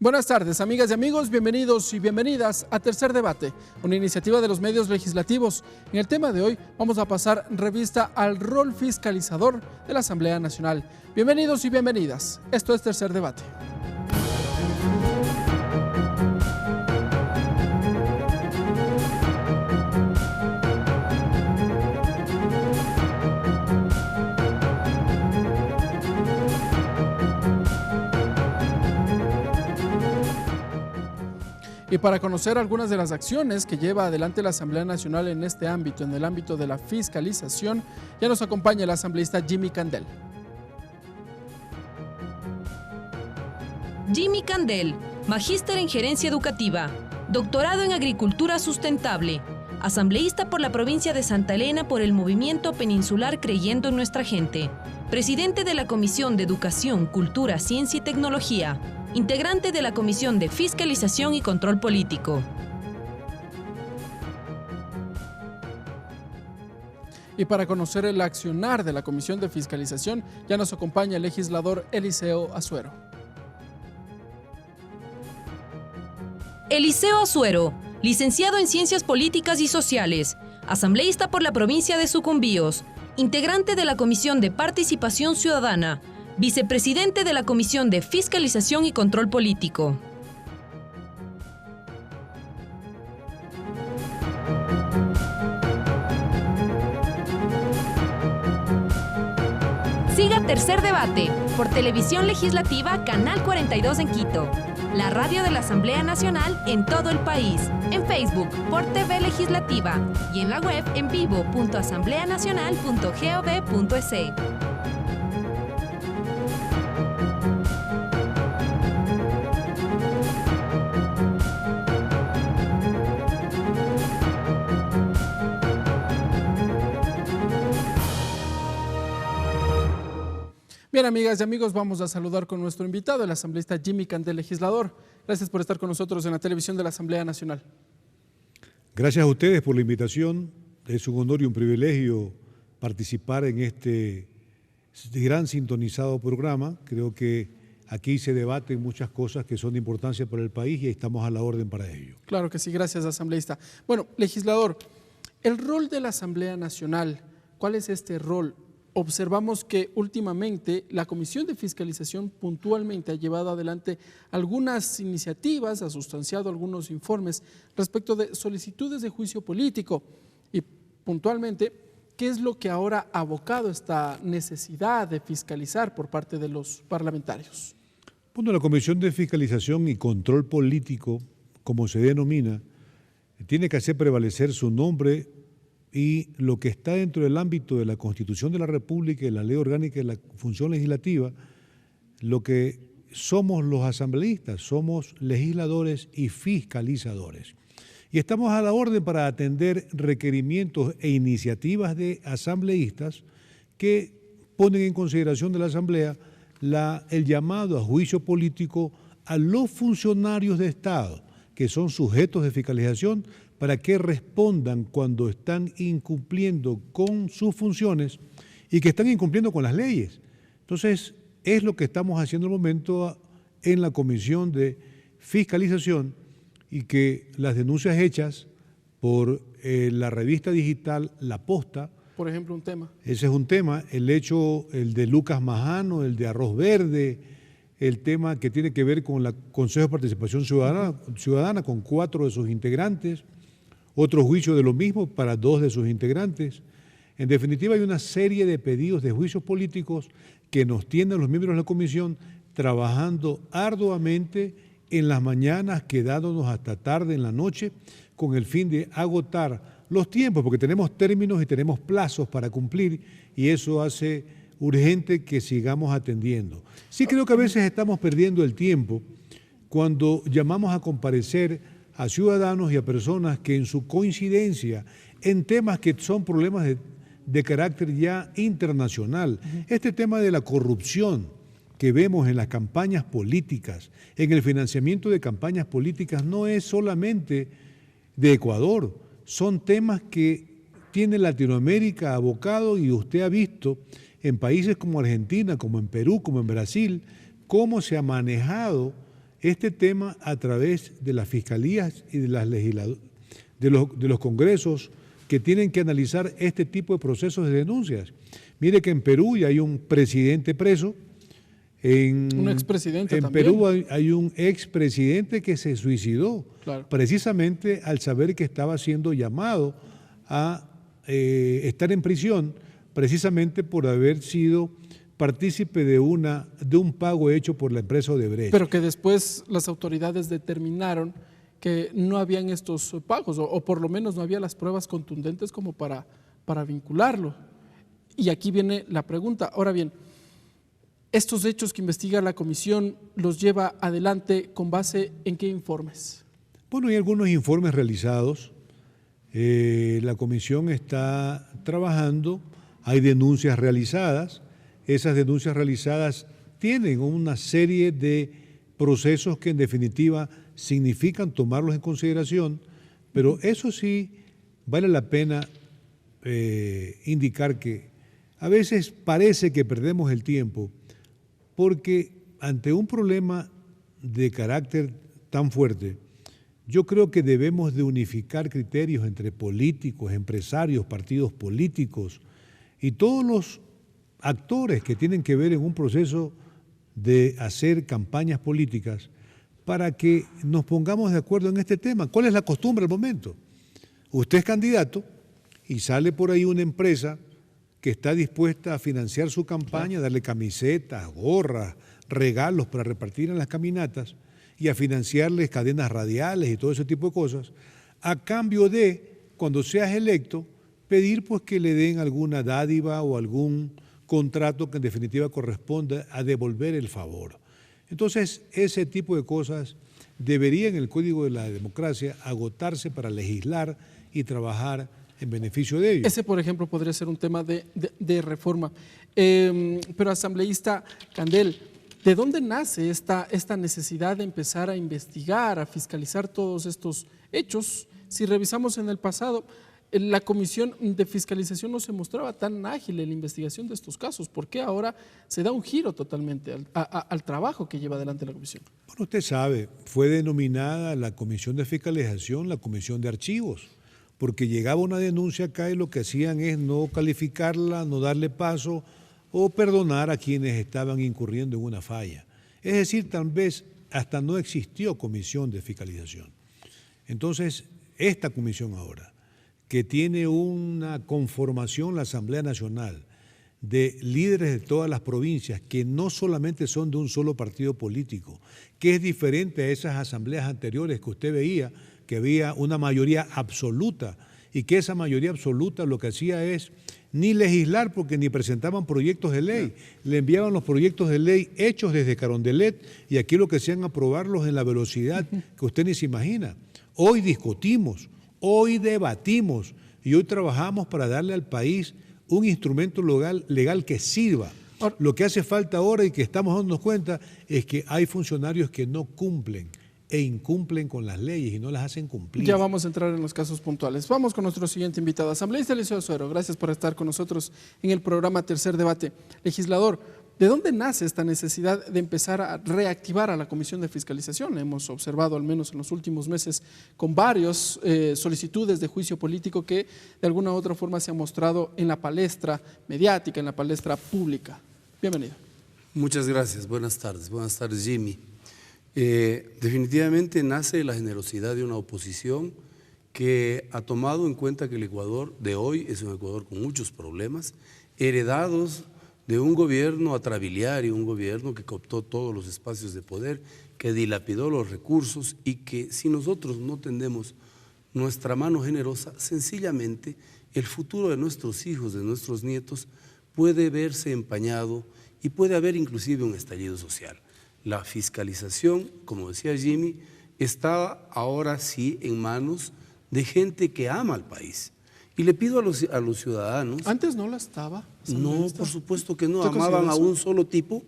Buenas tardes, amigas y amigos, bienvenidos y bienvenidas a Tercer Debate, una iniciativa de los medios legislativos. En el tema de hoy vamos a pasar revista al rol fiscalizador de la Asamblea Nacional. Bienvenidos y bienvenidas, esto es Tercer Debate. Y para conocer algunas de las acciones que lleva adelante la Asamblea Nacional en este ámbito, en el ámbito de la fiscalización, ya nos acompaña el asambleísta Jimmy Candel. Jimmy Candel, magíster en Gerencia Educativa, doctorado en Agricultura Sustentable, asambleísta por la provincia de Santa Elena por el movimiento peninsular Creyendo en Nuestra Gente, presidente de la Comisión de Educación, Cultura, Ciencia y Tecnología, integrante de la Comisión de Fiscalización y Control Político. Y para conocer el accionar de la Comisión de Fiscalización, ya nos acompaña el legislador Eliseo Azuero. Eliseo Azuero, licenciado en Ciencias Políticas y Sociales, asambleísta por la provincia de Sucumbíos, integrante de la Comisión de Participación Ciudadana, vicepresidente de la Comisión de Fiscalización y Control Político. Siga Tercer Debate por Televisión Legislativa Canal 42 en Quito, la radio de la Asamblea Nacional en todo el país, en Facebook por TV Legislativa y en la web en vivo.asambleanacional.gov.es. Bien, amigas y amigos, vamos a saludar con nuestro invitado, el asambleísta Jimmy Candel, legislador. Gracias por estar con nosotros en la televisión de la Asamblea Nacional. Gracias a ustedes por la invitación. Es un honor y un privilegio participar en este gran sintonizado programa. Creo que aquí se debaten muchas cosas que son de importancia para el país y estamos a la orden para ello. Claro que sí, gracias, asambleísta. Bueno, legislador, el rol de la Asamblea Nacional, ¿cuál es este rol? Observamos que últimamente la Comisión de Fiscalización puntualmente ha llevado adelante algunas iniciativas, ha sustanciado algunos informes respecto de solicitudes de juicio político y puntualmente, ¿qué es lo que ahora ha abocado esta necesidad de fiscalizar por parte de los parlamentarios? Bueno, la Comisión de Fiscalización y Control Político, como se denomina, tiene que hacer prevalecer su nombre y lo que está dentro del ámbito de la Constitución de la República y la Ley Orgánica de la Función Legislativa, lo que somos los asambleístas, somos legisladores y fiscalizadores. Y estamos a la orden para atender requerimientos e iniciativas de asambleístas que ponen en consideración de la Asamblea el llamado a juicio político a los funcionarios de Estado, que son sujetos de fiscalización, para que respondan cuando están incumpliendo con sus funciones y que están incumpliendo con las leyes. Entonces, es lo que estamos haciendo en el momento en la Comisión de Fiscalización y que las denuncias hechas por la revista digital La Posta. Por ejemplo, un tema. Ese es un tema, el de Lucas Majano, el de Arroz Verde, el tema que tiene que ver con el Consejo de Participación Ciudadana con 4 de sus integrantes, otro juicio de lo mismo para 2 de sus integrantes. En definitiva, hay una serie de pedidos de juicios políticos que nos tienen los miembros de la comisión trabajando arduamente en las mañanas, quedándonos hasta tarde en la noche, con el fin de agotar los tiempos, porque tenemos términos y tenemos plazos para cumplir y eso hace urgente que sigamos atendiendo. Sí creo que a veces estamos perdiendo el tiempo cuando llamamos a comparecer a ciudadanos y a personas que en su coincidencia en temas que son problemas de carácter ya internacional, este tema de la corrupción que vemos en las campañas políticas, en el financiamiento de campañas políticas, no es solamente de Ecuador, son temas que tiene Latinoamérica abocado y usted ha visto en países como Argentina, como en Perú, como en Brasil, cómo se ha manejado este tema a través de las fiscalías y de los congresos que tienen que analizar este tipo de procesos de denuncias. Mire que en Perú ya hay un presidente preso. Un expresidente en también. Perú hay un expresidente que se suicidó, claro, precisamente al saber que estaba siendo llamado a estar en prisión, precisamente por haber sido partícipe de un pago hecho por la empresa Odebrecht. Pero que después las autoridades determinaron que no habían estos pagos, o por lo menos no había las pruebas contundentes como para vincularlo. Y aquí viene la pregunta. Ahora bien, estos hechos que investiga la comisión los lleva adelante con base en qué informes. Bueno, hay algunos informes realizados. La comisión está trabajando, hay denuncias realizadas. Esas denuncias realizadas tienen una serie de procesos que en definitiva significan tomarlos en consideración, pero eso sí vale la pena indicar que a veces parece que perdemos el tiempo porque ante un problema de carácter tan fuerte, yo creo que debemos de unificar criterios entre políticos, empresarios, partidos políticos y todos los actores que tienen que ver en un proceso de hacer campañas políticas para que nos pongamos de acuerdo en este tema. ¿Cuál es la costumbre al momento? Usted es candidato y sale por ahí una empresa que está dispuesta a financiar su campaña, darle camisetas, gorras, regalos para repartir en las caminatas y a financiarles cadenas radiales y todo ese tipo de cosas, a cambio de, cuando seas electo, pedir pues que le den alguna dádiva o algún contrato que en definitiva corresponda a devolver el favor. Entonces, ese tipo de cosas deberían en el Código de la Democracia agotarse para legislar y trabajar en beneficio de ellos. Ese, por ejemplo, podría ser un tema de reforma. Pero, asambleísta Candel, ¿de dónde nace esta necesidad de empezar a investigar, a fiscalizar todos estos hechos? Si revisamos en el pasado, la Comisión de Fiscalización no se mostraba tan ágil en la investigación de estos casos. ¿Por qué ahora se da un giro totalmente al trabajo que lleva adelante la Comisión? Bueno, usted sabe, fue denominada la Comisión de Fiscalización la Comisión de Archivos, porque llegaba una denuncia acá y lo que hacían es no calificarla, no darle paso o perdonar a quienes estaban incurriendo en una falla. Es decir, tal vez hasta no existió Comisión de Fiscalización. Entonces, esta comisión ahora, que tiene una conformación, la Asamblea Nacional, de líderes de todas las provincias, que no solamente son de un solo partido político, que es diferente a esas asambleas anteriores que usted veía, que había una mayoría absoluta, y que esa mayoría absoluta lo que hacía es ni legislar, porque ni presentaban proyectos de ley, le enviaban los proyectos de ley hechos desde Carondelet, y aquí lo que hacían aprobarlos en la velocidad que usted ni se imagina. Hoy discutimos, hoy debatimos y hoy trabajamos para darle al país un instrumento legal que sirva. Lo que hace falta ahora y que estamos dándonos cuenta es que hay funcionarios que no cumplen e incumplen con las leyes y no las hacen cumplir. Ya vamos a entrar en los casos puntuales. Vamos con nuestro siguiente invitado. Asambleísta Eliseo Suero, gracias por estar con nosotros en el programa Tercer Debate. Legislador, ¿de dónde nace esta necesidad de empezar a reactivar a la Comisión de Fiscalización? Hemos observado, al menos en los últimos meses, con varias solicitudes de juicio político que de alguna u otra forma se han mostrado en la palestra mediática, en la palestra pública. Bienvenido. Muchas gracias. Buenas tardes, Jimmy. Definitivamente nace la generosidad de una oposición que ha tomado en cuenta que el Ecuador de hoy es un Ecuador con muchos problemas, heredados de un gobierno atrabiliario, un gobierno que cooptó todos los espacios de poder, que dilapidó los recursos y que si nosotros no tendemos nuestra mano generosa, sencillamente el futuro de nuestros hijos, de nuestros nietos, puede verse empañado y puede haber inclusive un estallido social. La fiscalización, como decía Jimmy, está ahora sí en manos de gente que ama al país. Y le pido a los ciudadanos... ¿Antes no la estaba? No, por supuesto que no. Amaban a un solo tipo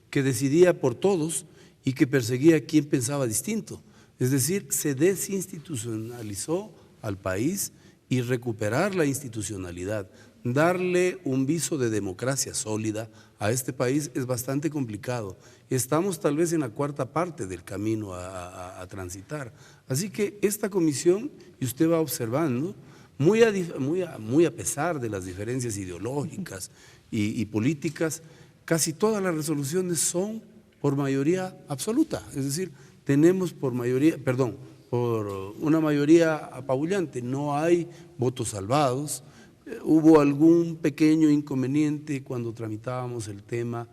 que decidía por todos y que perseguía a quien pensaba distinto. Es decir, se desinstitucionalizó al país y recuperar la institucionalidad darle un viso de democracia sólida a este país es bastante complicado. Estamos tal vez en la cuarta parte del camino a transitar. Así que esta comisión, y usted va observando, muy a pesar de las diferencias ideológicas y políticas, casi todas las resoluciones son por mayoría absoluta. Es decir, tenemos por una mayoría apabullante. No hay votos salvados. Hubo algún pequeño inconveniente cuando tramitábamos el tema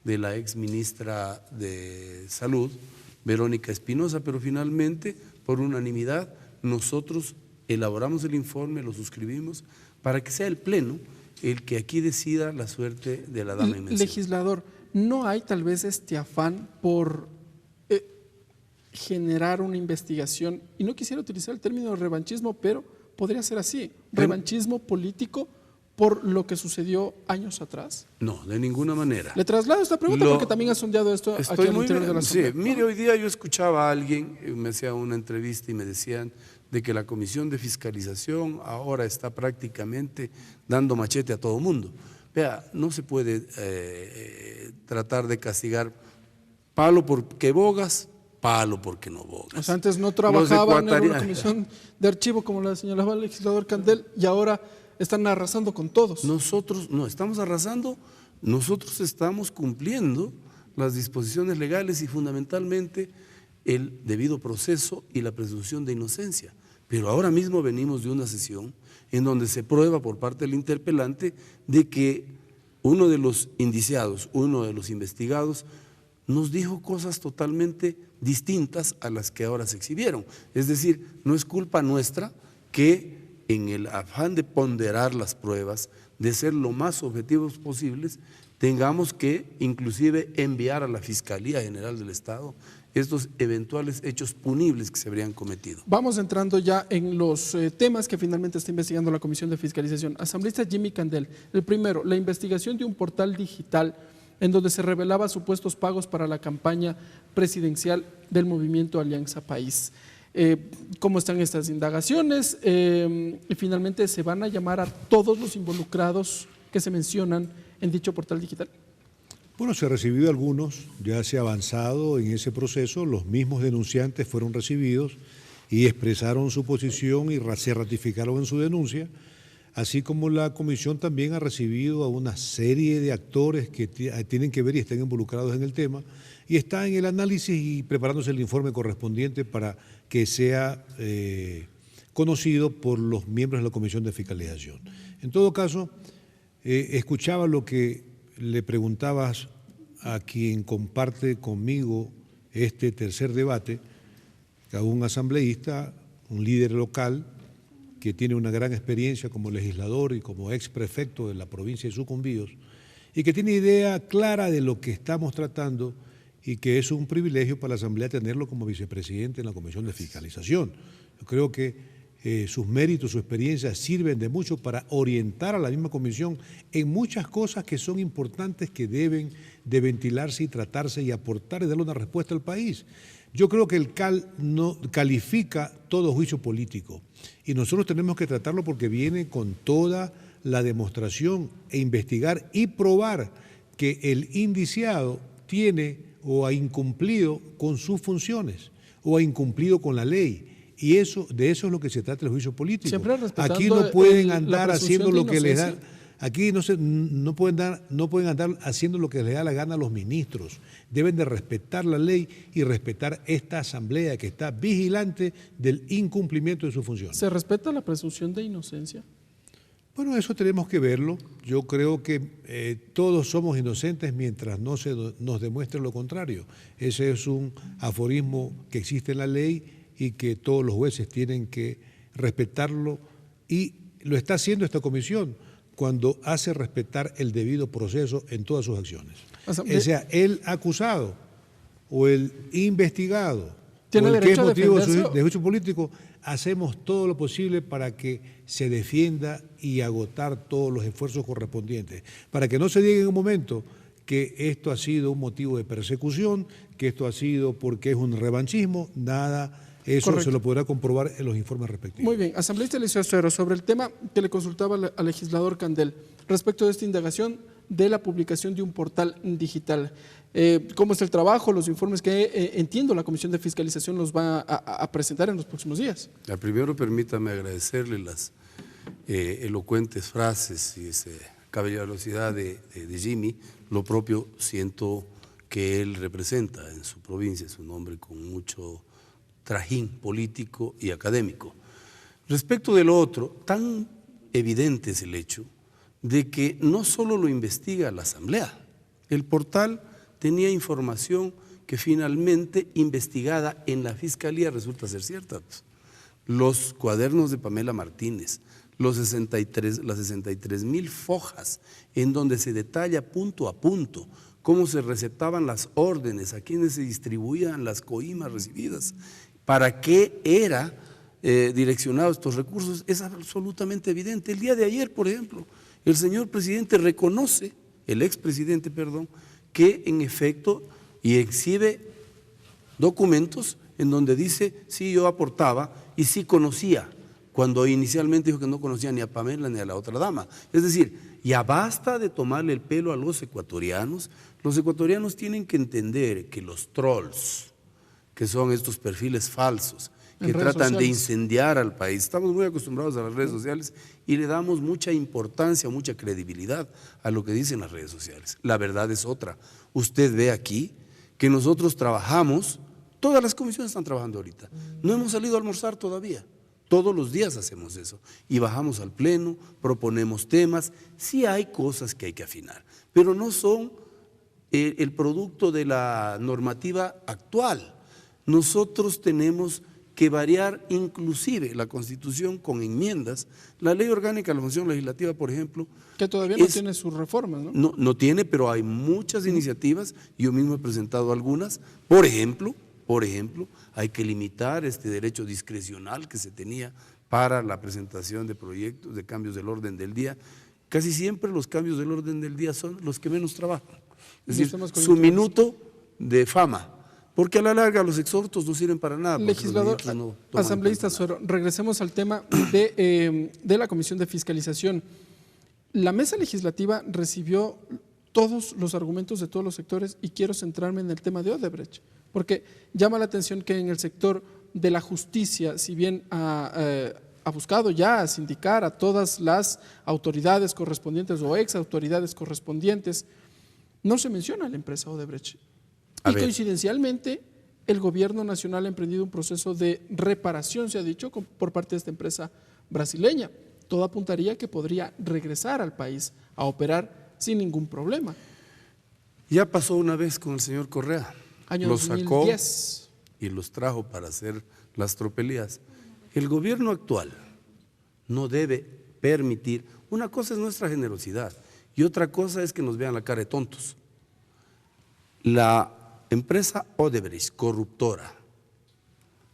de la ex ministra de Salud, Verónica Espinosa, pero finalmente, por unanimidad, nosotros elaboramos el informe, lo suscribimos, para que sea el Pleno el que aquí decida la suerte de la dama inmensa. Legislador, ¿no hay tal vez este afán por generar una investigación? Y no quisiera utilizar el término revanchismo, pero podría ser así, revanchismo político por lo que sucedió años atrás. No, de ninguna manera. Le traslado esta pregunta porque también ha sondeado esto aquí al interior de la Asamblea. Sí, mire, hoy día yo escuchaba a alguien, me hacía una entrevista y me decían de que la Comisión de Fiscalización ahora está prácticamente dando machete a todo mundo. Vea, no se puede tratar de castigar palo porque bogas, palo porque no bogas. O sea, antes no trabajaban en una comisión de archivo como la señalaba el legislador Candel y ahora están arrasando con todos. Nosotros no estamos arrasando, nosotros estamos cumpliendo las disposiciones legales y fundamentalmente el debido proceso y la presunción de inocencia. Pero ahora mismo venimos de una sesión en donde se prueba por parte del interpelante de que uno de los indiciados, uno de los investigados, nos dijo cosas totalmente distintas a las que ahora se exhibieron. Es decir, no es culpa nuestra que en el afán de ponderar las pruebas, de ser lo más objetivos posibles, tengamos que inclusive enviar a la Fiscalía General del Estado estos eventuales hechos punibles que se habrían cometido. Vamos entrando ya en los temas que finalmente está investigando la Comisión de Fiscalización. Asambleísta Jimmy Candel, el primero, la investigación de un portal digital en donde se revelaba supuestos pagos para la campaña presidencial del movimiento Alianza País. ¿Cómo están estas indagaciones? Y finalmente, ¿se van a llamar a todos los involucrados que se mencionan en dicho portal digital? Bueno, se han recibido algunos, ya se ha avanzado en ese proceso, los mismos denunciantes fueron recibidos y expresaron su posición y se ratificaron en su denuncia, así como la comisión también ha recibido a una serie de actores que tienen que ver y están involucrados en el tema y está en el análisis y preparándose el informe correspondiente para que sea conocido por los miembros de la Comisión de Fiscalización. En todo caso, escuchaba lo que le preguntabas a quien comparte conmigo este tercer debate, a un asambleísta, un líder local que tiene una gran experiencia como legislador y como ex prefecto de la provincia de Sucumbíos y que tiene idea clara de lo que estamos tratando y que es un privilegio para la Asamblea tenerlo como vicepresidente en la Comisión de Fiscalización. Yo creo que sus méritos, su experiencia sirven de mucho para orientar a la misma comisión en muchas cosas que son importantes que deben de ventilarse y tratarse y aportar y darle una respuesta al país. Yo creo que el CAL no califica todo juicio político y nosotros tenemos que tratarlo porque viene con toda la demostración e investigar y probar que el indiciado tiene o ha incumplido con sus funciones o ha incumplido con la ley. Y de eso es lo que se trata el juicio político. Aquí no pueden andar haciendo lo que les da, aquí no pueden andar haciendo lo que les da la gana a los ministros. Deben de respetar la ley y respetar esta asamblea que está vigilante del incumplimiento de sus funciones. ¿Se respeta la presunción de inocencia? Bueno, eso tenemos que verlo. Yo creo que todos somos inocentes mientras no se nos demuestre lo contrario. Ese es un aforismo que existe en la ley y que todos los jueces tienen que respetarlo y lo está haciendo esta comisión cuando hace respetar el debido proceso en todas sus acciones. O sea, el acusado o el investigado o el que es motivo de juicio político, hacemos todo lo posible para que se defienda y agotar todos los esfuerzos correspondientes, para que no se diga en un momento que esto ha sido un motivo de persecución, que esto ha sido porque es un revanchismo, nada Eso Correcto. se lo podrá comprobar en los informes respectivos. Muy bien, asambleísta Eliseo Suero, sobre el tema que le consultaba al legislador Candel, respecto de esta indagación de la publicación de un portal digital. ¿Cómo está el trabajo? Los informes que entiendo la Comisión de Fiscalización los va a presentar en los próximos días. Primero permítame agradecerle las elocuentes frases y esa caballerosidad de Jimmy. Lo propio siento que él representa en su provincia, es un hombre con mucho trajín político y académico. Respecto de lo otro, tan evidente es el hecho de que no solo lo investiga la Asamblea, el portal tenía información que finalmente investigada en la Fiscalía resulta ser cierta. Los cuadernos de Pamela Martínez, las 63,000 fojas en donde se detalla punto a punto cómo se recetaban las órdenes, a quienes se distribuían las coimas recibidas, para qué era direccionados estos recursos, es absolutamente evidente. El día de ayer, por ejemplo, el señor presidente reconoce, el expresidente, perdón, que en efecto y exhibe documentos en donde dice, sí, yo aportaba y sí conocía, cuando inicialmente dijo que no conocía ni a Pamela ni a la otra dama. Es decir, ya basta de tomarle el pelo a los ecuatorianos. Los ecuatorianos tienen que entender que los trolls, que son estos perfiles falsos, que tratan de incendiar al país, estamos muy acostumbrados a las redes sociales y le damos mucha importancia, mucha credibilidad a lo que dicen las redes sociales. La verdad es otra. Usted ve aquí que nosotros trabajamos, todas las comisiones están trabajando ahorita, no hemos salido a almorzar todavía. Todos los días hacemos eso y bajamos al pleno, proponemos temas, sí hay cosas que hay que afinar, pero no son el producto de la normativa actual. Nosotros tenemos que variar inclusive la Constitución con enmiendas. La Ley Orgánica de la Función Legislativa, por ejemplo, que todavía no tiene sus reformas, ¿no? No tiene, pero hay muchas iniciativas, yo mismo he presentado algunas. Por ejemplo, hay que limitar este derecho discrecional que se tenía para la presentación de proyectos, de cambios del orden del día. Casi siempre los cambios del orden del día son los que menos trabajan. Es decir, su minuto de fama, porque a la larga los exhortos no sirven para nada. Legislador, asambleísta Suero, regresemos al tema de la Comisión de Fiscalización. La mesa legislativa recibió todos los argumentos de todos los sectores y quiero centrarme en el tema de Odebrecht, porque llama la atención que en el sector de la justicia, si bien ha buscado ya sindicar a todas las autoridades correspondientes o ex autoridades correspondientes, no se menciona a la empresa Odebrecht. Y coincidencialmente, el gobierno nacional ha emprendido un proceso de reparación, se ha dicho, por parte de esta empresa brasileña. Todo apuntaría que podría regresar al país a operar sin ningún problema. Ya pasó una vez con el señor Correa. Año los 2010. Sacó y los trajo para hacer las tropelías. El gobierno actual no debe permitir, una cosa es nuestra generosidad y otra cosa es que nos vean la cara de tontos. La empresa Odebrecht, corruptora,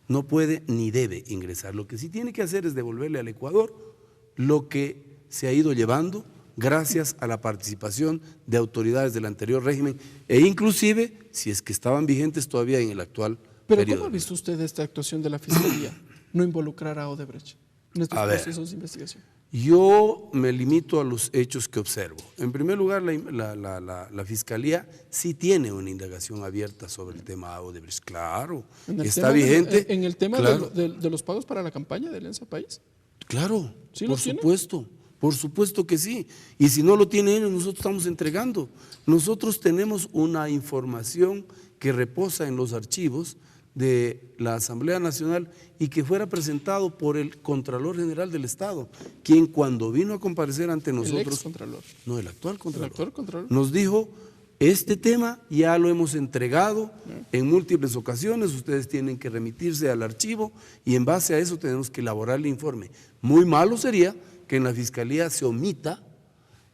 no puede ni debe ingresar. Lo que sí tiene que hacer es devolverle al Ecuador lo que se ha ido llevando gracias a la participación de autoridades del anterior régimen e inclusive, si es que estaban vigentes todavía en el actual Pero periodo. ¿cómo ha visto usted esta actuación de la Fiscalía? No involucrar a Odebrecht en estos procesos de investigación. Yo me limito a los hechos que observo. En primer lugar, la Fiscalía sí tiene una indagación abierta sobre el tema Odebrecht. Claro, está vigente. ¿En el tema claro, de los pagos para la campaña de Alianza País? Claro, ¿Sí por supuesto. Por supuesto que sí. Y si no lo tienen ellos, nosotros estamos entregando. Nosotros tenemos una información que reposa en los archivos de la Asamblea Nacional y que fuera presentado por el Contralor General del Estado, quien cuando vino a comparecer ante nosotros… El ex-contralor. No, el actual Contralor. El actual Contralor. Nos dijo, este tema ya lo hemos entregado en múltiples ocasiones, ustedes tienen que remitirse al archivo y en base a eso tenemos que elaborar el informe. Muy malo sería que en la Fiscalía se omita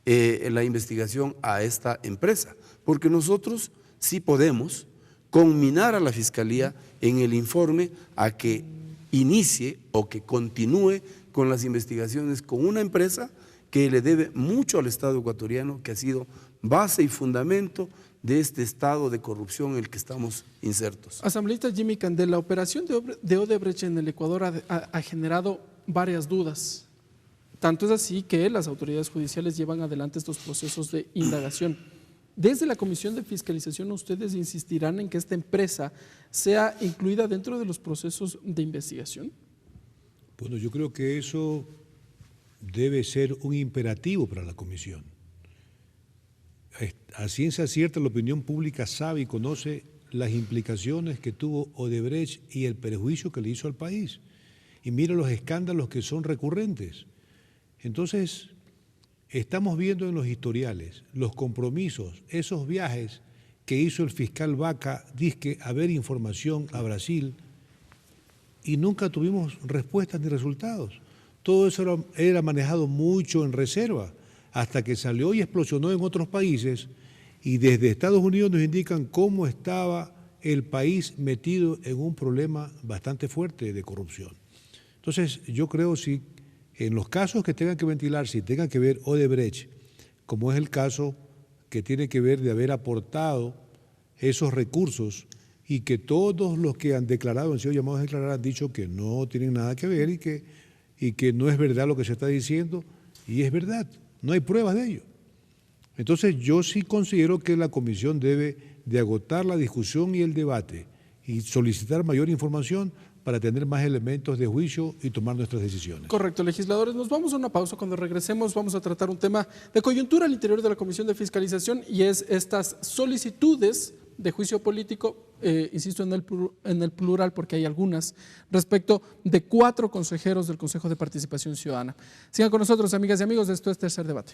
la investigación a esta empresa, porque nosotros sí podemos conminar a la Fiscalía en el informe a que inicie o que continúe con las investigaciones con una empresa que le debe mucho al Estado ecuatoriano, que ha sido base y fundamento de este estado de corrupción en el que estamos insertos. Asambleísta Jimmy Candel, la operación de Odebrecht en el Ecuador ha generado varias dudas. Tanto es así que las autoridades judiciales llevan adelante estos procesos de indagación. Desde la Comisión de Fiscalización, ¿ustedes insistirán en que esta empresa sea incluida dentro de los procesos de investigación? Bueno, yo creo que eso debe ser un imperativo para la Comisión. A ciencia cierta, la opinión pública sabe y conoce las implicaciones que tuvo Odebrecht y el perjuicio que le hizo al país. Y mira los escándalos que son recurrentes. Entonces, estamos viendo en los historiales los compromisos, esos viajes que hizo el fiscal Vaca, dizque a ver información a Brasil, y nunca tuvimos respuestas ni resultados. Todo eso era manejado mucho en reserva, hasta que salió y explosionó en otros países, y desde Estados Unidos nos indican cómo estaba el país metido en un problema bastante fuerte de corrupción. Entonces, yo creo si en los casos que tengan que ventilarse y tengan que ver Odebrecht, como es el caso que tiene que ver de haber aportado esos recursos y que todos los que han declarado, han sido llamados a declarar, han dicho que no tienen nada que ver y que no es verdad lo que se está diciendo, y es verdad, no hay pruebas de ello. Entonces yo sí considero que la Comisión debe de agotar la discusión y el debate y solicitar mayor información para tener más elementos de juicio y tomar nuestras decisiones. Correcto, legisladores. Nos vamos a una pausa. Cuando regresemos vamos a tratar un tema de coyuntura al interior de la Comisión de Fiscalización, y es estas solicitudes de juicio político, insisto en el plural porque hay algunas, respecto de 4 consejeros del Consejo de Participación Ciudadana. Sigan con nosotros, amigas y amigos, esto es Tercer Debate.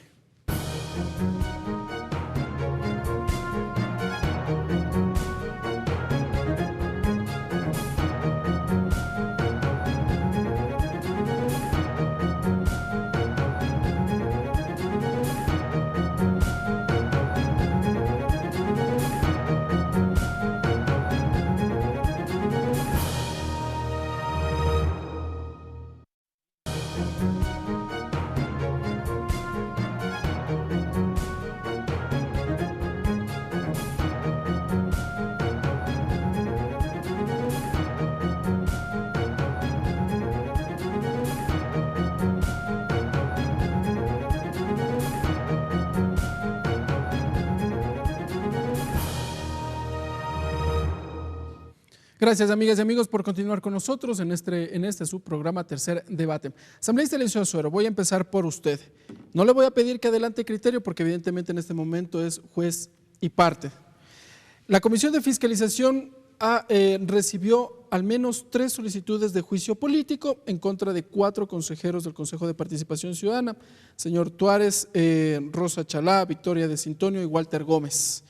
Gracias, amigas y amigos, por continuar con nosotros en este subprograma Tercer Debate. Asambleísta Eliseo Suero, voy a empezar por usted. No le voy a pedir que adelante criterio porque evidentemente en este momento es juez y parte. La Comisión de Fiscalización recibió al menos 3 solicitudes de juicio político en contra de 4 consejeros del Consejo de Participación Ciudadana, señor Tuárez, Rosa Chalá, Victoria de Sintonio y Walter Gómez.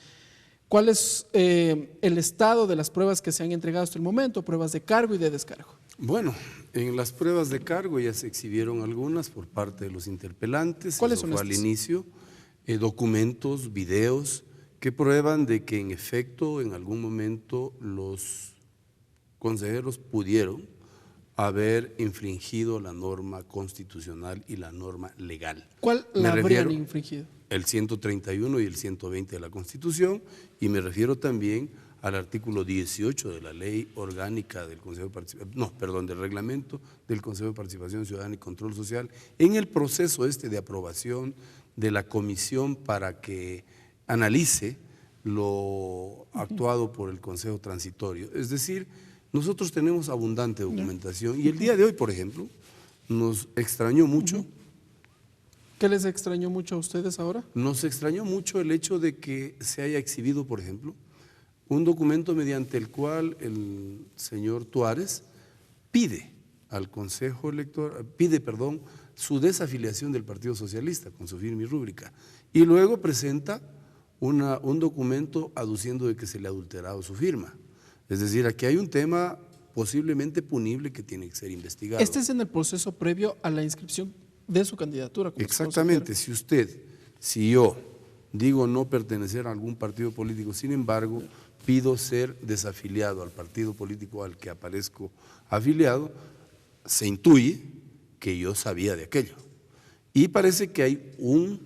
¿Cuál es el estado de las pruebas que se han entregado hasta el momento, pruebas de cargo y de descargo? Bueno, en las pruebas de cargo ya se exhibieron algunas por parte de los interpelantes. ¿Cuáles Eso son fue al estas? inicio, documentos, videos que prueban de que en efecto en algún momento los consejeros pudieron haber infringido la norma constitucional y la norma legal. ¿Cuál la habrían infringido? El 131 y el 120 de la Constitución, y me refiero también al artículo 18 de la Ley Orgánica del Consejo de Participación, del Reglamento del Consejo de Participación Ciudadana y Control Social, en el proceso de aprobación de la comisión para que analice lo actuado por el Consejo Transitorio. Es decir, nosotros tenemos abundante documentación y el día de hoy, por ejemplo, nos extrañó mucho. ¿Qué les extrañó mucho a ustedes ahora? Nos extrañó mucho el hecho de que se haya exhibido, por ejemplo, un documento mediante el cual el señor Tuárez pide al Consejo Electoral, su desafiliación del Partido Socialista con su firma y rúbrica, y luego presenta un documento aduciendo de que se le ha adulterado su firma. Es decir, aquí hay un tema posiblemente punible que tiene que ser investigado. Este es en el proceso previo a la inscripción de su candidatura. Exactamente, si yo digo no pertenecer a algún partido político, sin embargo, pido ser desafiliado al partido político al que aparezco afiliado, se intuye que yo sabía de aquello. Y parece que hay un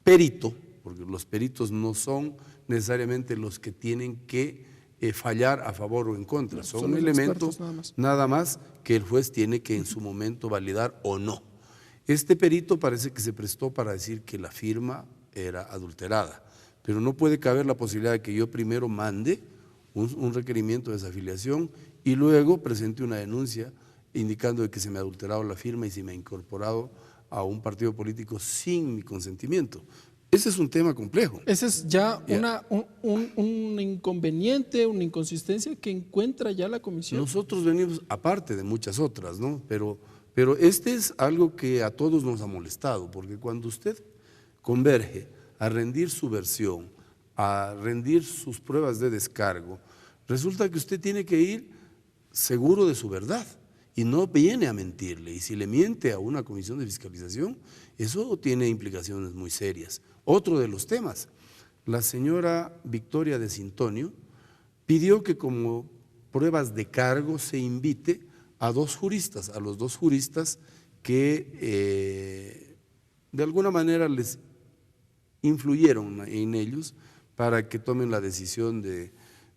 perito, porque los peritos no son necesariamente los que tienen que fallar a favor o en contra. Son los elementos expertos nada más que el juez tiene que en su momento validar o no. Este perito parece que se prestó para decir que la firma era adulterada, pero no puede caber la posibilidad de que yo primero mande un requerimiento de desafiliación y luego presente una denuncia indicando de que se me ha adulterado la firma y se me ha incorporado a un partido político sin mi consentimiento. Ese es un tema complejo. Ese es ya un inconveniente, una inconsistencia que encuentra ya la comisión. Nosotros venimos, aparte de muchas otras, ¿no? Pero este es algo que a todos nos ha molestado, porque cuando usted converge a rendir su versión, a rendir sus pruebas de descargo, resulta que usted tiene que ir seguro de su verdad y no viene a mentirle. Y si le miente a una comisión de fiscalización, eso tiene implicaciones muy serias. Otro de los temas, la señora Victoria de Sintonio pidió que como pruebas de cargo se invite a los dos juristas que de alguna manera les influyeron en ellos para que tomen la decisión de,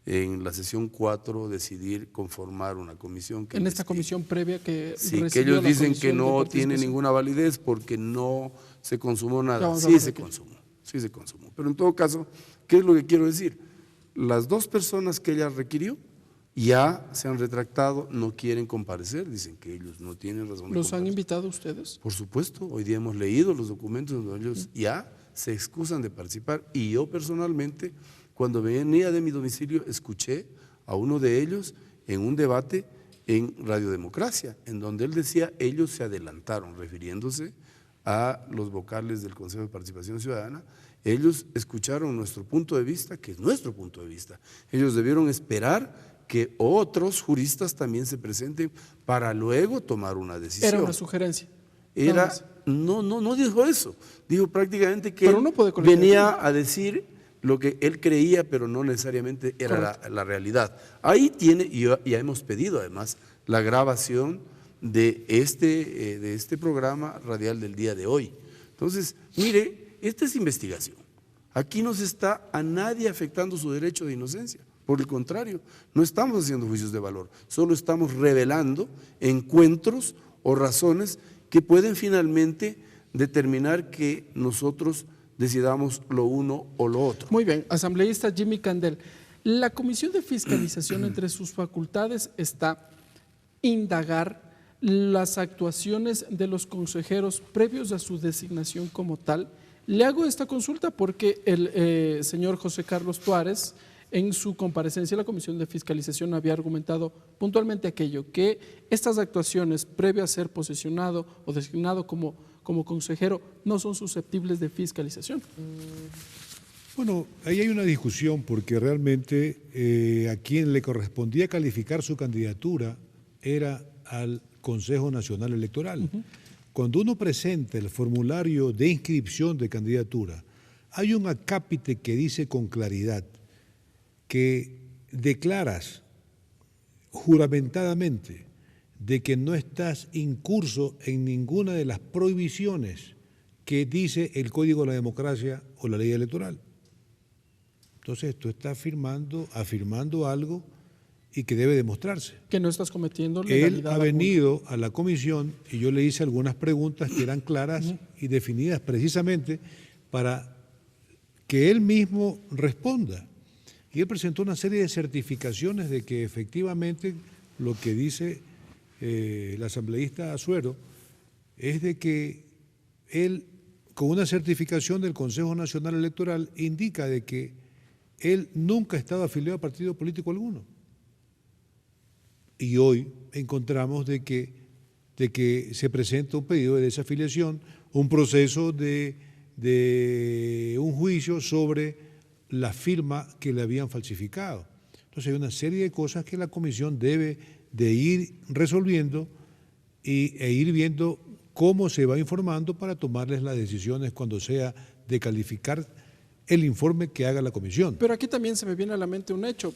en la sesión 4, decidir conformar una comisión. En esta comisión previa que sí, que recibió ellos la dicen que Comisión de no tiene Participación. ninguna validez porque no se consumó nada. Vamos a Sí ver se aquí. consumó, sí se consumó. Pero en todo caso, ¿qué es lo que quiero decir? Las dos personas que ella requirió ya se han retractado, no quieren comparecer, dicen que ellos no tienen razón de ¿Los han comparecer. invitado ustedes? Por supuesto, hoy día hemos leído los documentos donde ellos ya se excusan de participar y yo personalmente, cuando venía de mi domicilio, escuché a uno de ellos en un debate en Radio Democracia, en donde él decía, ellos se adelantaron, refiriéndose a los vocales del Consejo de Participación Ciudadana, ellos escucharon nuestro punto de vista, que es nuestro punto de vista, ellos debieron esperar que otros juristas también se presenten para luego tomar una decisión. Era una sugerencia. No dijo eso, dijo prácticamente que Pero él uno puede colegir venía a decir lo que él creía, pero no necesariamente era la realidad. Ahí tiene, y ya hemos pedido además, la grabación de este programa radial del día de hoy. Entonces, mire, esta es investigación. Aquí no se está a nadie afectando su derecho de inocencia. Por el contrario, no estamos haciendo juicios de valor, solo estamos revelando encuentros o razones que pueden finalmente determinar que nosotros decidamos lo uno o lo otro. Muy bien, asambleísta Jimmy Candel. La Comisión de Fiscalización entre sus facultades está indagar las actuaciones de los consejeros previos a su designación como tal. Le hago esta consulta porque el señor José Carlos Tuárez, en su comparecencia a la Comisión de Fiscalización, había argumentado puntualmente aquello, que estas actuaciones previo a ser posesionado o designado como consejero no son susceptibles de fiscalización. Bueno, ahí hay una discusión porque realmente a quien le correspondía calificar su candidatura era al Consejo Nacional Electoral. Cuando uno presenta el formulario de inscripción de candidatura, hay un acápite que dice con claridad que declaras juramentadamente de que no estás incurso en ninguna de las prohibiciones que dice el Código de la Democracia o la ley electoral. Entonces tú estás afirmando algo y que debe demostrarse. Que no estás cometiendo Él legalidad ha venido a la comisión y yo le hice algunas preguntas que eran claras y definidas precisamente para que él mismo responda. Y él presentó una serie de certificaciones de que efectivamente lo que dice el asambleísta Azuero es de que él, con una certificación del Consejo Nacional Electoral, indica de que él nunca ha estado afiliado a partido político alguno. Y hoy encontramos de que se presenta un pedido de desafiliación, un proceso de un juicio sobre la firma que le habían falsificado. Entonces hay una serie de cosas que la comisión debe de ir resolviendo e ir viendo cómo se va informando para tomarles las decisiones cuando sea de calificar el informe que haga la comisión. Pero aquí también se me viene a la mente un hecho.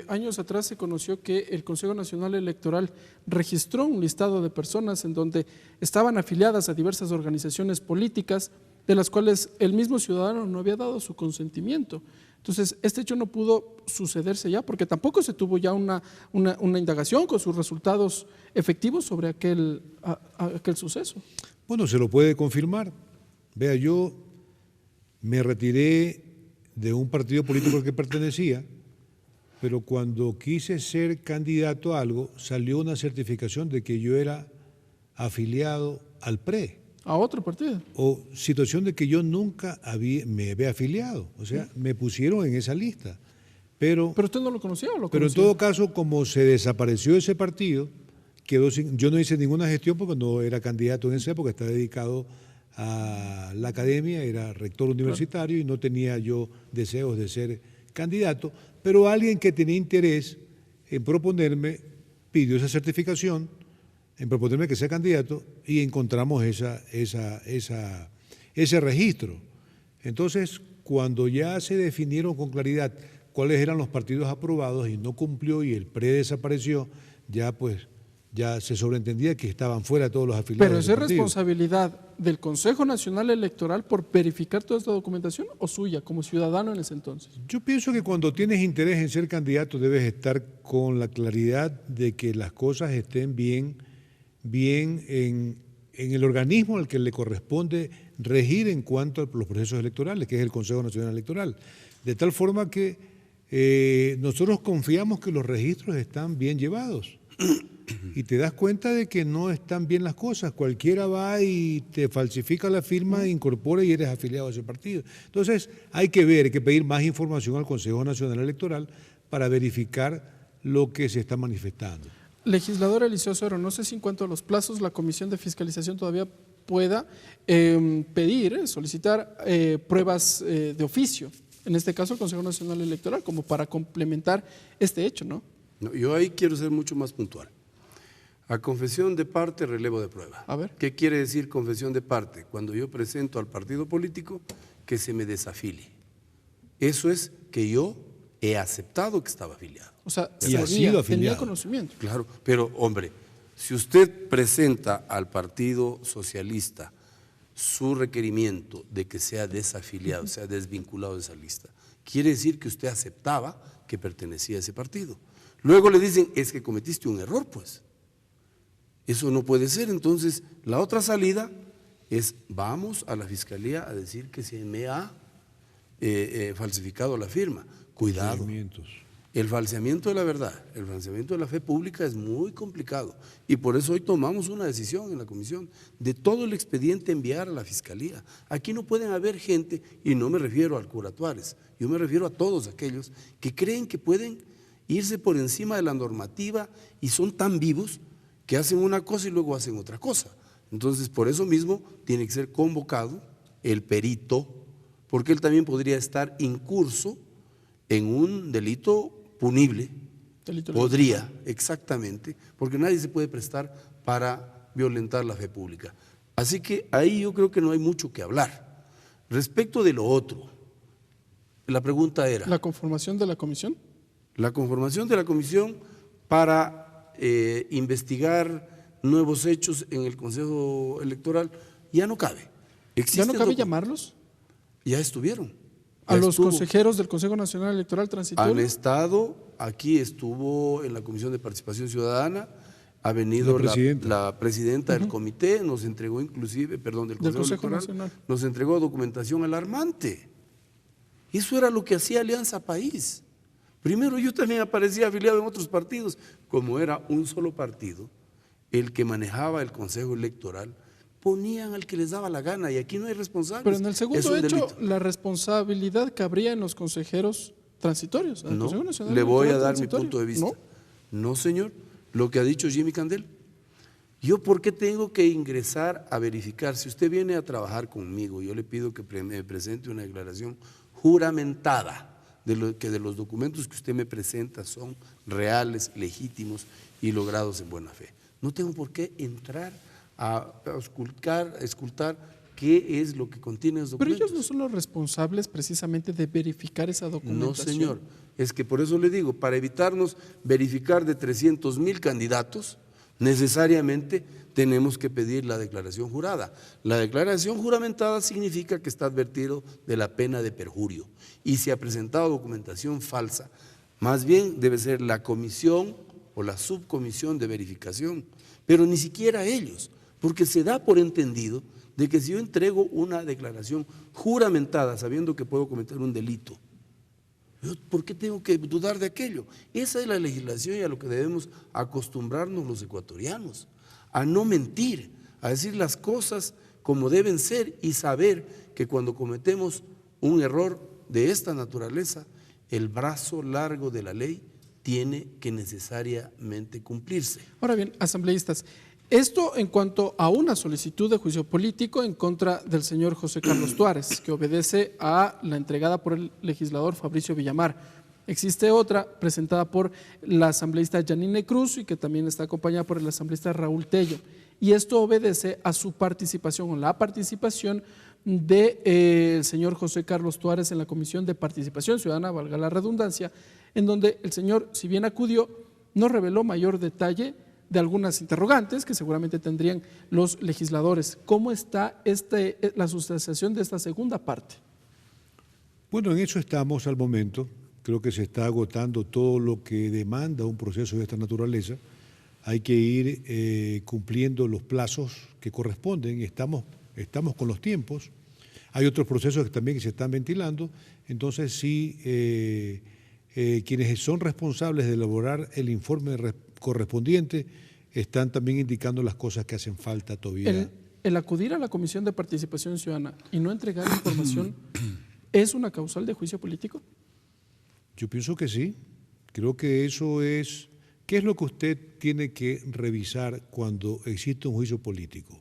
Años atrás se conoció que el Consejo Nacional Electoral registró un listado de personas en donde estaban afiliadas a diversas organizaciones políticas de las cuales el mismo ciudadano no había dado su consentimiento. Entonces, este hecho no pudo sucederse ya, porque tampoco se tuvo ya una indagación con sus resultados efectivos sobre aquel suceso. Bueno, se lo puede confirmar. Vea, yo me retiré de un partido político al que pertenecía, pero cuando quise ser candidato a algo, salió una certificación de que yo era afiliado al PRE. ¿A otro partido? O situación de que yo nunca me había afiliado, o sea, me pusieron en esa lista. Pero usted no lo conocía o lo conocía. Pero en todo caso, como se desapareció ese partido, yo no hice ninguna gestión porque no era candidato en esa época, estaba dedicado a la academia, era rector universitario y no tenía yo deseos de ser candidato, pero alguien que tenía interés en proponerme pidió esa certificación, en proponerme que sea candidato y encontramos ese registro. Entonces, cuando ya se definieron con claridad cuáles eran los partidos aprobados y no cumplió y el PRE desapareció, ya se sobreentendía que estaban fuera todos los afiliados. ¿Pero es responsabilidad del Consejo Nacional Electoral por verificar toda esta documentación o suya como ciudadano en ese entonces? Yo pienso que cuando tienes interés en ser candidato debes estar con la claridad de que las cosas estén bien en el organismo al que le corresponde regir en cuanto a los procesos electorales, que es el Consejo Nacional Electoral. De tal forma que nosotros confiamos que los registros están bien llevados. Y te das cuenta de que no están bien las cosas. Cualquiera va y te falsifica la firma, incorpora y eres afiliado a ese partido. Entonces hay que pedir más información al Consejo Nacional Electoral para verificar lo que se está manifestando. Legislador Eliseo Suero, no sé si en cuanto a los plazos la Comisión de Fiscalización todavía pueda pedir, solicitar pruebas de oficio, en este caso el Consejo Nacional Electoral, como para complementar este hecho, ¿no? No, yo ahí quiero ser mucho más puntual. A confesión de parte, relevo de prueba. A ver. ¿Qué quiere decir confesión de parte? Cuando yo presento al partido político que se me desafilie. Eso es que yo he aceptado que estaba afiliado. O sea, tenía conocimiento. Claro, pero hombre, si usted presenta al Partido Socialista su requerimiento de que sea desafiliado, sea desvinculado de esa lista, quiere decir que usted aceptaba que pertenecía a ese partido. Luego le dicen, es que cometiste un error, pues. Eso no puede ser. Entonces, la otra salida es, vamos a la Fiscalía a decir que se me ha falsificado la firma. Cuidado. El falseamiento de la verdad, el falseamiento de la fe pública es muy complicado. Y por eso hoy tomamos una decisión en la comisión de todo el expediente enviar a la Fiscalía. Aquí no pueden haber gente, y no me refiero al cura Tuárez, yo me refiero a todos aquellos que creen que pueden irse por encima de la normativa y son tan vivos que hacen una cosa y luego hacen otra cosa. Entonces, por eso mismo tiene que ser convocado el perito, porque él también podría estar incurso en un delito punible. Podría, exactamente, porque nadie se puede prestar para violentar la fe pública. Así que ahí yo creo que no hay mucho que hablar. Respecto de lo otro, la pregunta era… ¿La conformación de la comisión? La conformación de la comisión para investigar nuevos hechos en el Consejo Electoral ya no cabe. ¿Ya no cabe llamarlos? Ya estuvieron. ¿A los consejeros del Consejo Nacional Electoral transitorio? Han estado, aquí estuvo en la Comisión de Participación Ciudadana, ha venido la presidenta del comité, nos entregó inclusive, del Consejo Electoral, nos entregó documentación alarmante. Eso era lo que hacía Alianza País. Primero, yo también aparecía afiliado en otros partidos. Como era un solo partido, el que manejaba el Consejo Electoral, ponían al que les daba la gana y aquí no hay responsables. Pero en el segundo hecho, la responsabilidad cabría en los consejeros transitorios. No, le voy a dar mi punto de vista. No, señor, lo que ha dicho Jimmy Candel. ¿Yo por qué tengo que ingresar a verificar? Si usted viene a trabajar conmigo, yo le pido que me presente una declaración juramentada de los documentos que usted me presenta son reales, legítimos y logrados en buena fe. No tengo por qué entrar a escultar qué es lo que contiene los documentos. Pero ellos no son los responsables precisamente de verificar esa documentación. No, señor. Es que por eso le digo, para evitarnos verificar de 300,000 candidatos, necesariamente tenemos que pedir la declaración jurada. La declaración juramentada significa que está advertido de la pena de perjurio y si ha presentado documentación falsa, más bien debe ser la comisión o la subcomisión de verificación, pero ni siquiera ellos, porque se da por entendido de que si yo entrego una declaración juramentada sabiendo que puedo cometer un delito, ¿por qué tengo que dudar de aquello? Esa es la legislación y a lo que debemos acostumbrarnos los ecuatorianos, a no mentir, a decir las cosas como deben ser y saber que cuando cometemos un error de esta naturaleza, el brazo largo de la ley tiene que necesariamente cumplirse. Ahora bien, asambleístas, esto en cuanto a una solicitud de juicio político en contra del señor José Carlos Tuárez, que obedece a la entregada por el legislador Fabricio Villamar. Existe otra presentada por la asambleísta Yanine Cruz y que también está acompañada por el asambleísta Raúl Tello. Y esto obedece a su participación o la participación del señor José Carlos Tuárez en la Comisión de Participación Ciudadana, valga la redundancia, en donde el señor, si bien acudió, no reveló mayor detalle de algunas interrogantes que seguramente tendrían los legisladores. ¿Cómo está la sustanciación de esta segunda parte? Bueno, en eso estamos al momento. Creo que se está agotando todo lo que demanda un proceso de esta naturaleza. Hay que ir cumpliendo los plazos que corresponden. Estamos con los tiempos. Hay otros procesos que también se están ventilando. Entonces, sí, quienes son responsables de elaborar el informe correspondiente están también indicando las cosas que hacen falta todavía. El acudir a la Comisión de Participación Ciudadana y no entregar información ¿es una causal de juicio político? Yo pienso que sí. Creo que eso es... ¿Qué es lo que usted tiene que revisar cuando existe un juicio político?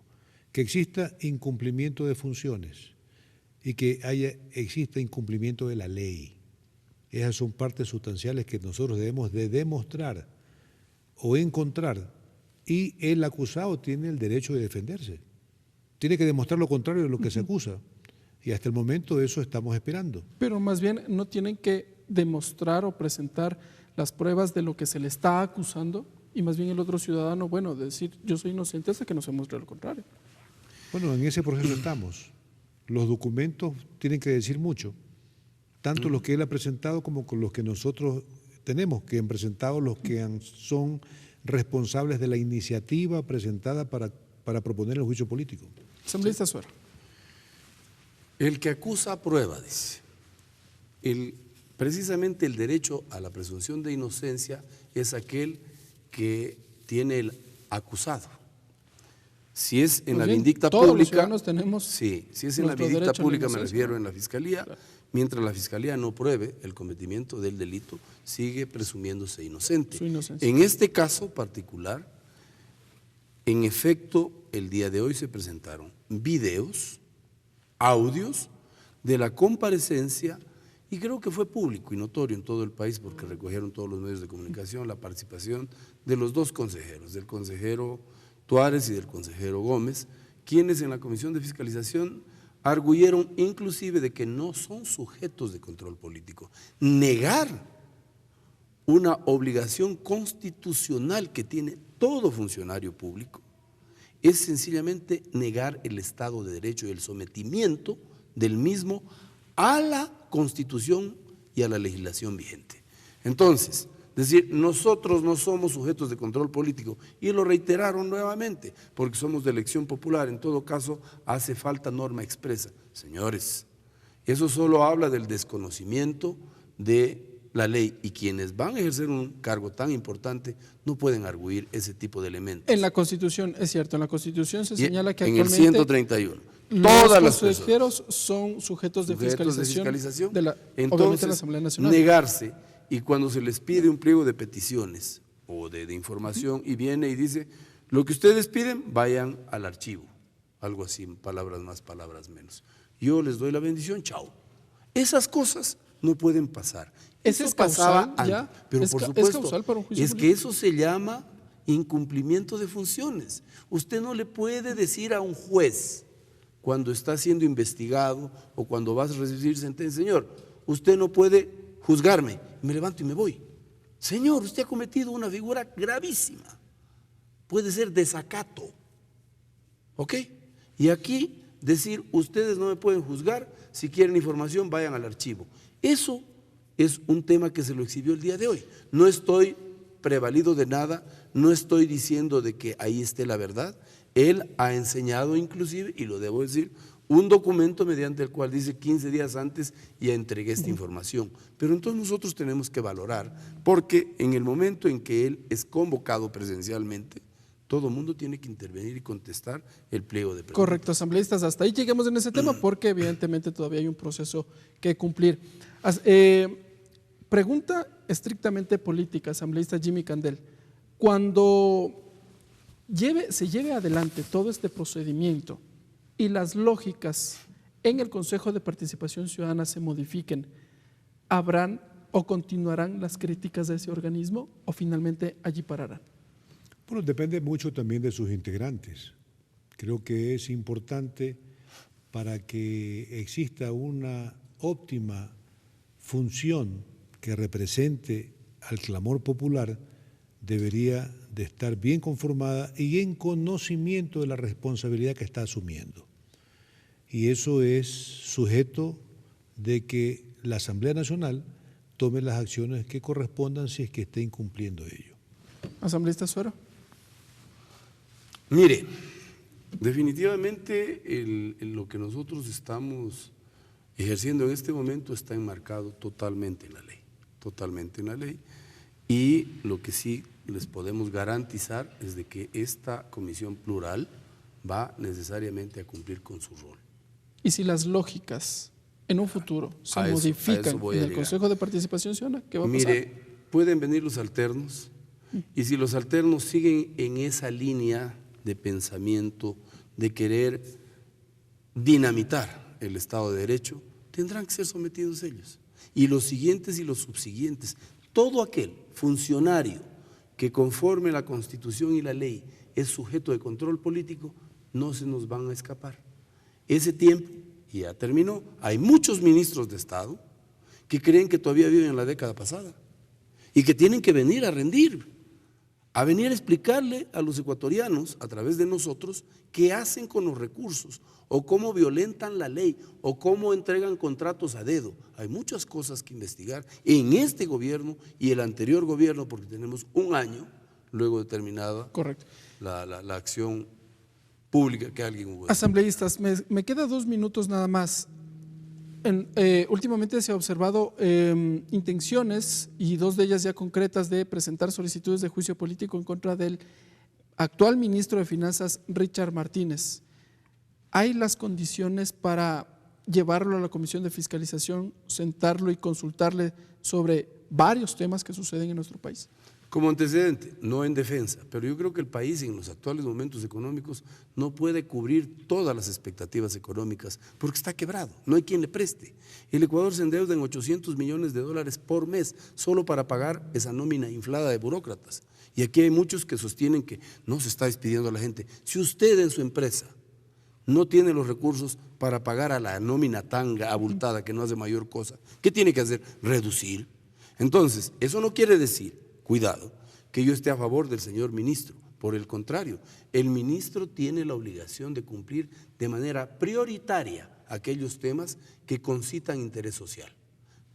Que exista incumplimiento de funciones y que exista incumplimiento de la ley. Esas son partes sustanciales que nosotros debemos de demostrar o encontrar, y el acusado tiene el derecho de defenderse. Tiene que demostrar lo contrario de lo que se acusa, y hasta el momento eso estamos esperando. Pero más bien no tienen que demostrar o presentar las pruebas de lo que se le está acusando, y más bien el otro ciudadano, bueno, decir yo soy inocente hasta que no se muestre lo contrario. Bueno, en ese proceso estamos. Los documentos tienen que decir mucho, tanto los que él ha presentado como con los que nosotros tenemos, que han presentado los que son responsables de la iniciativa presentada para proponer el juicio político. Asambleísta Suero. El que acusa prueba, dice. Precisamente el derecho a la presunción de inocencia es aquel que tiene el acusado. Si es en la vindicta todos pública, los ciudadanos tenemos sí, si es en la nuestro vindicta derecho a la pública, me inocencia, refiero ¿no? en la Fiscalía, Claro. mientras la Fiscalía no pruebe el cometimiento del delito, sigue presumiéndose inocente. Su inocencia. En este caso particular, en efecto, el día de hoy se presentaron videos, audios de la comparecencia, y creo que fue público y notorio en todo el país porque recogieron todos los medios de comunicación la participación de los dos consejeros, del consejero Tuárez y del consejero Gómez, quienes en la Comisión de Fiscalización arguyeron inclusive de que no son sujetos de control político. Negar una obligación constitucional que tiene todo funcionario público es sencillamente negar el Estado de Derecho y el sometimiento del mismo a la Constitución y a la legislación vigente. Entonces, decir, nosotros no somos sujetos de control político, y lo reiteraron nuevamente, porque somos de elección popular, en todo caso hace falta norma expresa. Señores, eso solo habla del desconocimiento de la ley, y quienes van a ejercer un cargo tan importante no pueden arguir ese tipo de elementos. En la Constitución, es cierto, en la Constitución se señala que en el actualmente 131, los todas las consejeros son sujetos de fiscalización, de la, obviamente, entonces, de la Asamblea Nacional. negarse, y cuando se les pide un pliego de peticiones o de información y viene y dice, lo que ustedes piden, vayan al archivo, algo así, palabras más, palabras menos. Yo les doy la bendición, chao. Esas cosas no pueden pasar. ¿Ese Eso es causal pasaba antes, ya? pero ¿Es por ca- supuesto, es causal para un juicio es que político? eso se llama incumplimiento de funciones. Usted no le puede decir a un juez cuando está siendo investigado o cuando vas a recibir sentencia, señor, usted no puede juzgarme, me levanto y me voy. Señor, usted ha cometido una figura gravísima. puede ser desacato. ¿Ok? Y aquí decir, ustedes no me pueden juzgar, si quieren información vayan al archivo. Eso es un tema que se lo exhibió el día de hoy. No estoy prevalido de nada, no estoy diciendo de que ahí esté la verdad. Él ha enseñado inclusive, y lo debo decir, un documento mediante el cual dice 15 días antes ya entregué esta información. Pero entonces nosotros tenemos que valorar, porque en el momento en que él es convocado presencialmente, todo el mundo tiene que intervenir y contestar el pliego de preguntas. Correcto, asambleístas, hasta ahí lleguemos en ese tema porque evidentemente todavía hay un proceso que cumplir. Pregunta estrictamente política, asambleísta Jimmy Candel. Cuando se lleve adelante todo este procedimiento y las lógicas en el Consejo de Participación Ciudadana se modifiquen, ¿habrán o continuarán las críticas de ese organismo o finalmente allí pararán? Bueno, depende mucho también de sus integrantes. Creo que es importante para que exista una óptima función que represente al clamor popular, debería de estar bien conformada y en conocimiento de la responsabilidad que está asumiendo. Y eso es sujeto de que la Asamblea Nacional tome las acciones que correspondan si es que esté incumpliendo ello. Asambleísta Suero. Mire, definitivamente lo que nosotros estamos ejerciendo en este momento está enmarcado totalmente en la ley, y lo que sí les podemos garantizar es de que esta comisión plural va necesariamente a cumplir con su rol. Y si las lógicas en un futuro se modifican en el Consejo de Participación Ciudadana, ¿qué va a pasar? Mire, pueden venir los alternos, y si los alternos siguen en esa línea de pensamiento, de querer dinamitar el Estado de Derecho, tendrán que ser sometidos ellos. Y los siguientes y los subsiguientes, todo aquel funcionario que conforme la Constitución y la ley es sujeto de control político, no se nos van a escapar. Ese tiempo ya terminó. Hay muchos ministros de Estado que creen que todavía viven en la década pasada y que tienen que venir a rendir, a venir a explicarle a los ecuatorianos, a través de nosotros, qué hacen con los recursos, o cómo violentan la ley, o cómo entregan contratos a dedo. Hay muchas cosas que investigar en este gobierno y el anterior gobierno, porque tenemos un año luego de terminada la acción pública que alguien hubo. Asambleístas, me queda 2 minutos nada más. Últimamente se ha observado intenciones, y 2 de ellas ya concretas, de presentar solicitudes de juicio político en contra del actual ministro de Finanzas, Richard Martínez. ¿Hay las condiciones para llevarlo a la Comisión de Fiscalización, sentarlo y consultarle sobre varios temas que suceden en nuestro país? Como antecedente, no en defensa, pero yo creo que el país en los actuales momentos económicos no puede cubrir todas las expectativas económicas porque está quebrado, no hay quien le preste. El Ecuador se endeuda en $800 millones por mes solo para pagar esa nómina inflada de burócratas. Y aquí hay muchos que sostienen que no se está despidiendo a la gente. Si usted en su empresa no tiene los recursos para pagar a la nómina tan abultada que no hace mayor cosa, ¿qué tiene que hacer? Reducir. Entonces, eso no quiere decir, cuidado, que yo esté a favor del señor ministro. Por el contrario, el ministro tiene la obligación de cumplir de manera prioritaria aquellos temas que concitan interés social.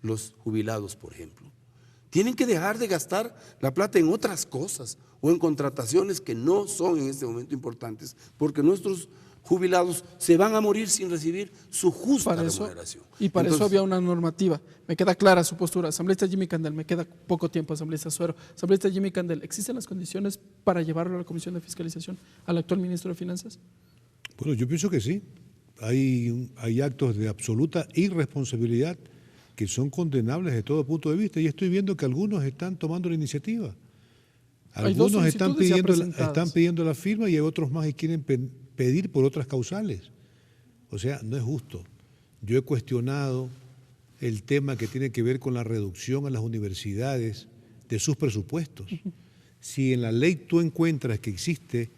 Los jubilados, por ejemplo, tienen que dejar de gastar la plata en otras cosas o en contrataciones que no son en este momento importantes, porque nuestros jubilados se van a morir sin recibir su justa remuneración. Y para eso había una normativa. Me queda clara su postura. Asambleísta Jimmy Candel, me queda poco tiempo, asambleísta Suero. Asambleísta Jimmy Candel, ¿existen las condiciones para llevarlo a la Comisión de Fiscalización al actual ministro de Finanzas? Bueno, yo pienso que sí. Hay actos de absoluta irresponsabilidad que son condenables de todo punto de vista, y estoy viendo que algunos están tomando la iniciativa. Algunos están pidiendo la firma y hay otros más que quieren pedir por otras causales. O sea, no es justo. Yo he cuestionado el tema que tiene que ver con la reducción a las universidades de sus presupuestos. Si en la ley tú encuentras que existe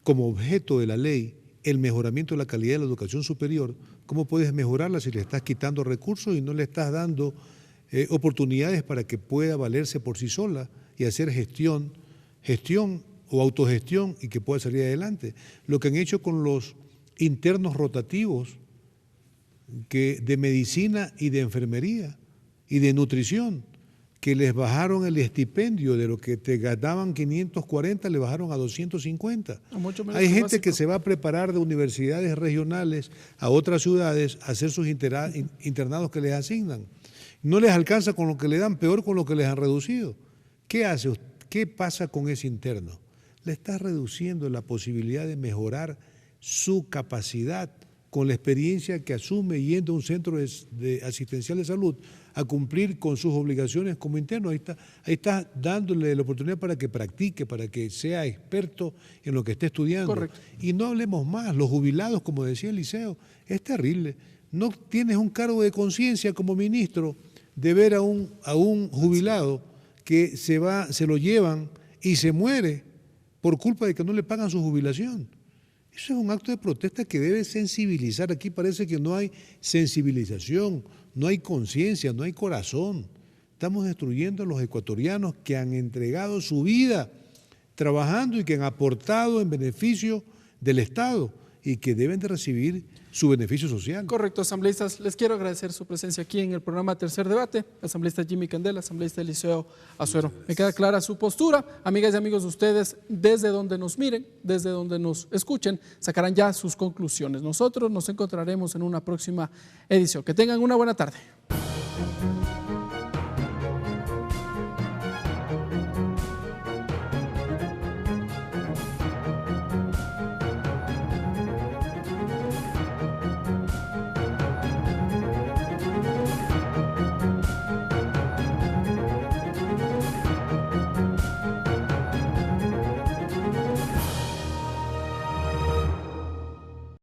como objeto de la ley el mejoramiento de la calidad de la educación superior, ¿cómo puedes mejorarla si le estás quitando recursos y no le estás dando oportunidades para que pueda valerse por sí sola y hacer gestión o autogestión y que pueda salir adelante. Lo que han hecho con los internos rotativos de medicina y de enfermería y de nutrición, que les bajaron el estipendio de lo que te ganaban 540, le bajaron a 250. Hay gente que se va a preparar de universidades regionales a otras ciudades a hacer sus internados que les asignan. No les alcanza con lo que le dan, peor con lo que les han reducido. ¿Qué hace usted? ¿Qué pasa con ese interno? Le está reduciendo la posibilidad de mejorar su capacidad con la experiencia que asume yendo a un centro de asistencial de salud a cumplir con sus obligaciones como interno. Ahí está dándole la oportunidad para que practique, para que sea experto en lo que esté estudiando. Correcto. Y no hablemos más, los jubilados, como decía Eliseo, es terrible. No tienes un cargo de conciencia como ministro de ver a un jubilado que se lo llevan y se muere por culpa de que no le pagan su jubilación. Eso es un acto de protesta que debe sensibilizar. Aquí parece que no hay sensibilización, no hay conciencia, no hay corazón. Estamos destruyendo a los ecuatorianos que han entregado su vida trabajando y que han aportado en beneficio del Estado y que deben de recibir su beneficio social. Correcto, asambleístas. Les quiero agradecer su presencia aquí en el programa Tercer Debate. Asambleísta Jimmy Candela, asambleísta Eliseo Azuero. Me queda clara su postura. Amigas y amigos de ustedes, desde donde nos miren, desde donde nos escuchen, sacarán ya sus conclusiones. Nosotros nos encontraremos en una próxima edición. Que tengan una buena tarde.